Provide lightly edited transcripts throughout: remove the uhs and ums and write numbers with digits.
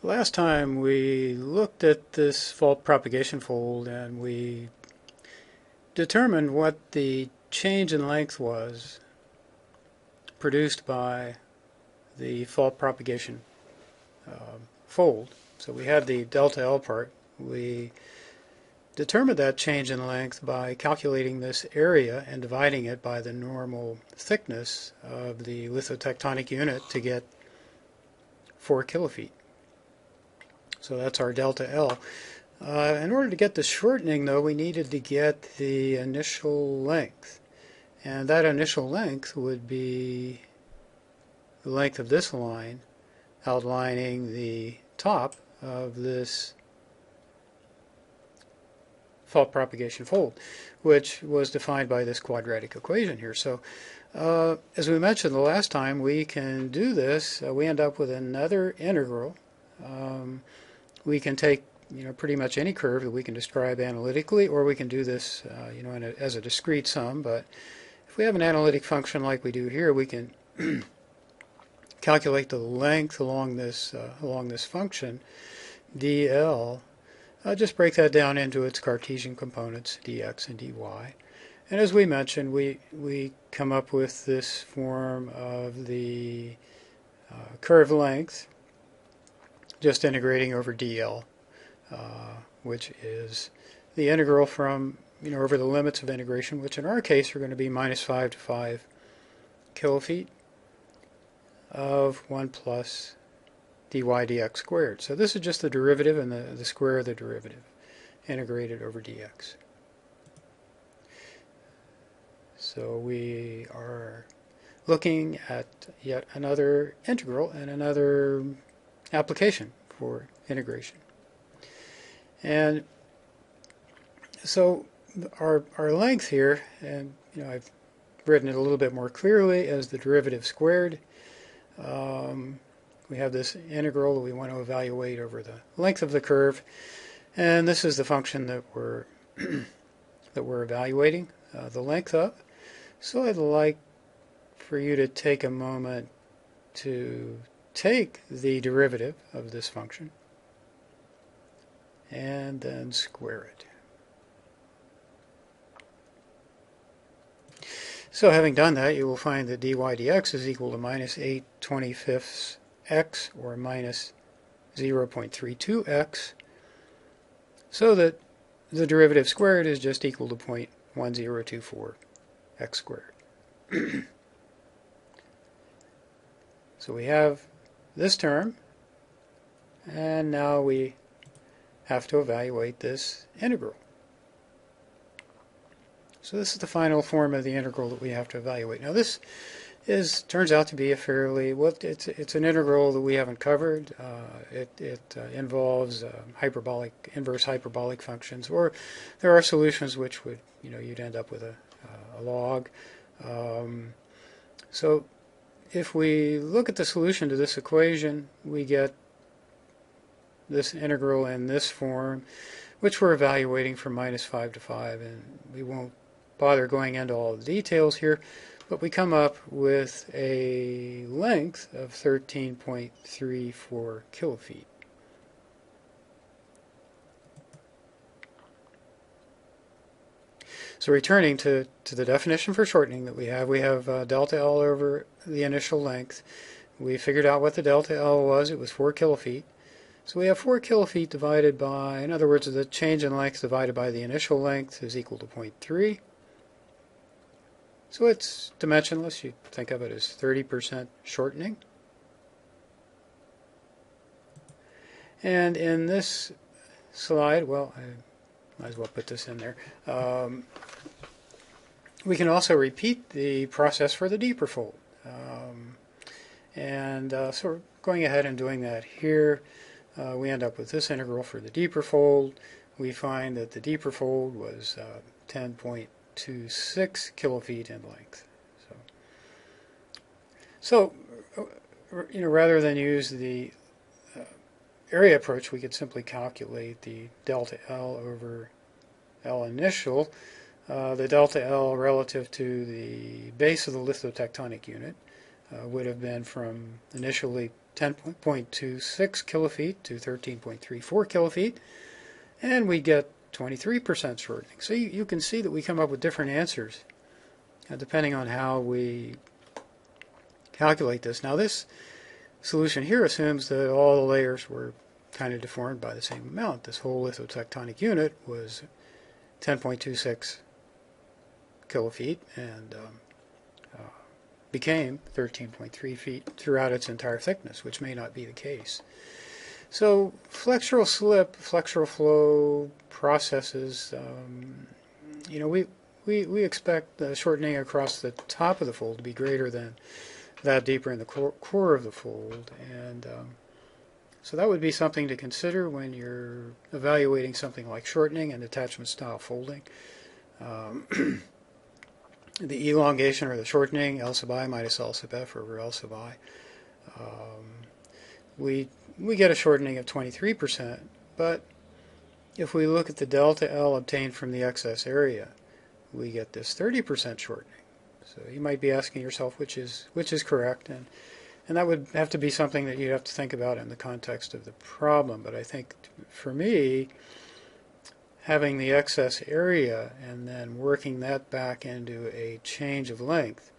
Last time we looked at this fault propagation fold and we determined what the change in length was produced by the fault propagation fold. So we had the delta L part. We determined that change in length by calculating this area and dividing it by the normal thickness of the lithotectonic unit to get 4 kilofeet. So that's our delta L. In order to get the shortening, though, we needed to get the initial length. And that initial length would be the length of this line outlining the top of this fault propagation fold, which was defined by this quadratic equation here. So as we mentioned the last time, we can do this. We end up with another integral. We can take pretty much any curve that we can describe analytically, or we can do this as a discrete sum. But if we have an analytic function like we do here, we can calculate the length along this function, dl. Just break that down into its Cartesian components, dx and dy. And as we mentioned, we come up with this form of the curve length, just integrating over dl, which is the integral from, over the limits of integration, which in our case are going to be -5 to 5 kilofeet of 1 plus dy dx squared. So this is just the derivative and the square of the derivative integrated over dx. So we are looking at yet another integral and another application for integration. And so our length here, and I've written it a little bit more clearly as the derivative squared. We have this integral that we want to evaluate over the length of the curve, and this is the function that we're evaluating the length of. So I'd like for you to take a moment to take the derivative of this function and then square it. So having done that, you will find that dy dx is equal to -8/25 x, or -0.32x, so that the derivative squared is just equal to 0.1024 x squared. So we have this term, and now we have to evaluate this integral. So this is the final form of the integral that we have to evaluate. Now this turns out to be a fairly, well, it's an integral that we haven't covered. It involves inverse hyperbolic functions, or there are solutions which would, you'd end up with a log. So if we look at the solution to this equation, we get this integral in this form, which we're evaluating from -5 to 5, and we won't bother going into all the details here, but we come up with a length of 13.34 kilofeet. So returning to the definition for shortening that we have delta L over the initial length. We figured out what the delta L was. It was 4 kilofeet. So we have 4 kilofeet divided by, in other words, the change in length divided by the initial length is equal to 0.3. So it's dimensionless. You think of it as 30% shortening. And in this slide, well, I might as well put this in there. We can also repeat the process for the deeper fold. So we're going ahead and doing that here. We end up with this integral for the deeper fold. We find that the deeper fold was 10.26 kilofeet in length. So rather than use the area approach, we could simply calculate the delta L over L initial, the delta L relative to the base of the lithotectonic unit would have been from initially 10.26 kilofeet to 13.34 kilofeet, and we get 23% shortening. So you can see that we come up with different answers depending on how we calculate this. Now this solution here assumes that all the layers were kind of deformed by the same amount. This whole lithotectonic unit was 10.26 kilofeet and became 13.3 feet throughout its entire thickness, which may not be the case. So flexural slip, flexural flow processes, we expect the shortening across the top of the fold to be greater than that deeper in the core of the fold, and so that would be something to consider when you're evaluating something like shortening and attachment style folding. The elongation or the shortening, L sub I minus L sub F over L sub I, we get a shortening of 23%, but if we look at the delta L obtained from the excess area, we get this 30% shortening. So you might be asking yourself which is correct, and that would have to be something that you'd have to think about in the context of the problem. But I think for me, having the excess area and then working that back into a change of length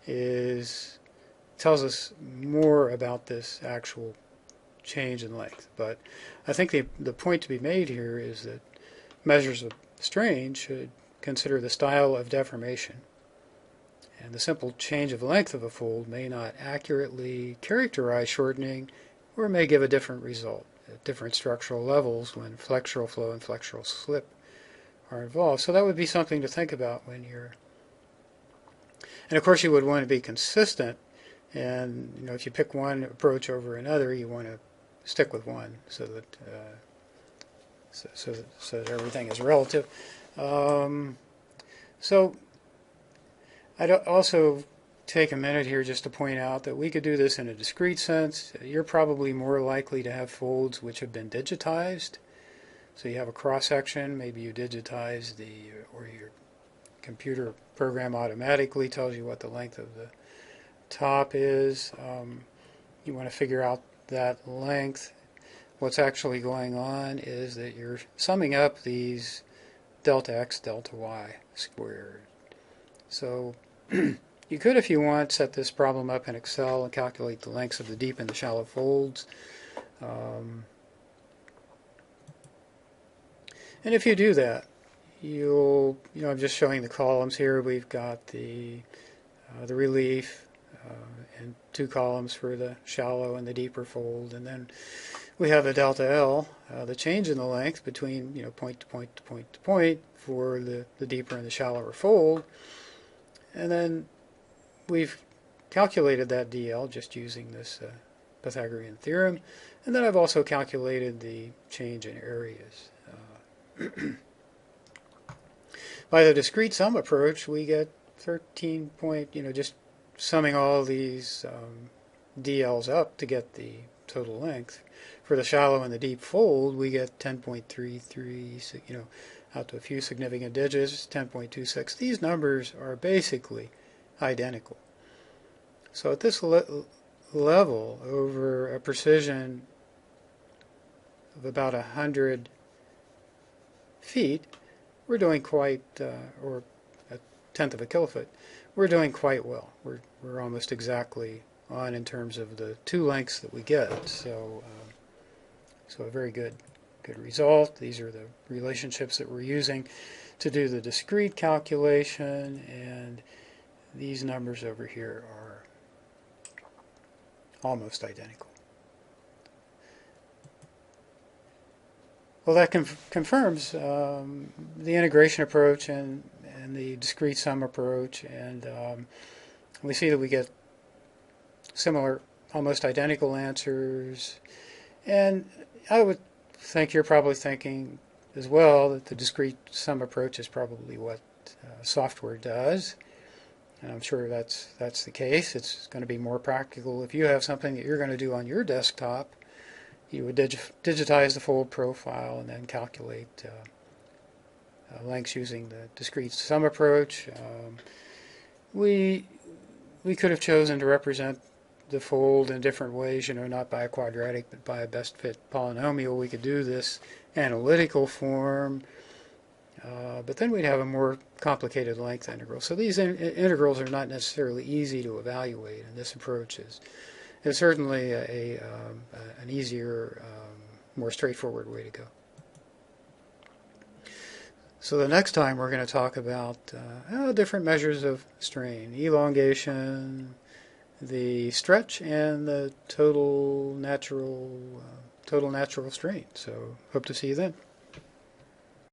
tells us more about this actual change in length. But I think the point to be made here is that measures of strain should consider the style of deformation, and the simple change of length of a fold may not accurately characterize shortening or may give a different result at different structural levels when flexural flow and flexural slip are involved. So that would be something to think about when you're, and of course you would want to be consistent, and if you pick one approach over another, you want to stick with one so that so that everything is relative. So I'd also take a minute here just to point out that we could do this in a discrete sense. You're probably more likely to have folds which have been digitized. So you have a cross-section, maybe you digitize or your computer program automatically tells you what the length of the top is. You want to figure out that length. What's actually going on is that you're summing up these delta x, delta y squared. So you could, if you want, set this problem up in Excel and calculate the lengths of the deep and the shallow folds. And if you do that, I'm just showing the columns here. We've got the relief and two columns for the shallow and the deeper fold, and then we have a delta L, the change in the length between point to point to point to point for the deeper and the shallower fold, and then we've calculated that DL just using this Pythagorean theorem, and then I've also calculated the change in areas. By the discrete sum approach, we get 13 point, just summing all these DLs up to get the total length. For the shallow and the deep fold, we get 10.33, out to a few significant digits, 10.26. These numbers are basically identical. So at this level, over a precision of about 100 feet, we're doing quite, or a tenth of a kilofoot, we're doing quite well. We're almost exactly on in terms of the two lengths that we get. So a very good result. These are the relationships that we're using to do the discrete calculation, and these numbers over here are almost identical. Well, that confirms the integration approach and the discrete sum approach, and we see that we get similar, almost identical answers. And I would think you're probably thinking as well that the discrete sum approach is probably what software does, and I'm sure that's the case. It's going to be more practical if you have something that you're going to do on your desktop. You would digitize the fold profile and then calculate lengths using the discrete sum approach. We could have chosen to represent the fold in different ways, not by a quadratic but by a best fit polynomial. We could do this analytical form, but then we'd have a more complicated length integral. So these integrals are not necessarily easy to evaluate, and this approach is certainly an easier, more straightforward way to go. So the next time we're going to talk about different measures of strain, elongation, the stretch, and the total natural strain. So hope to see you then.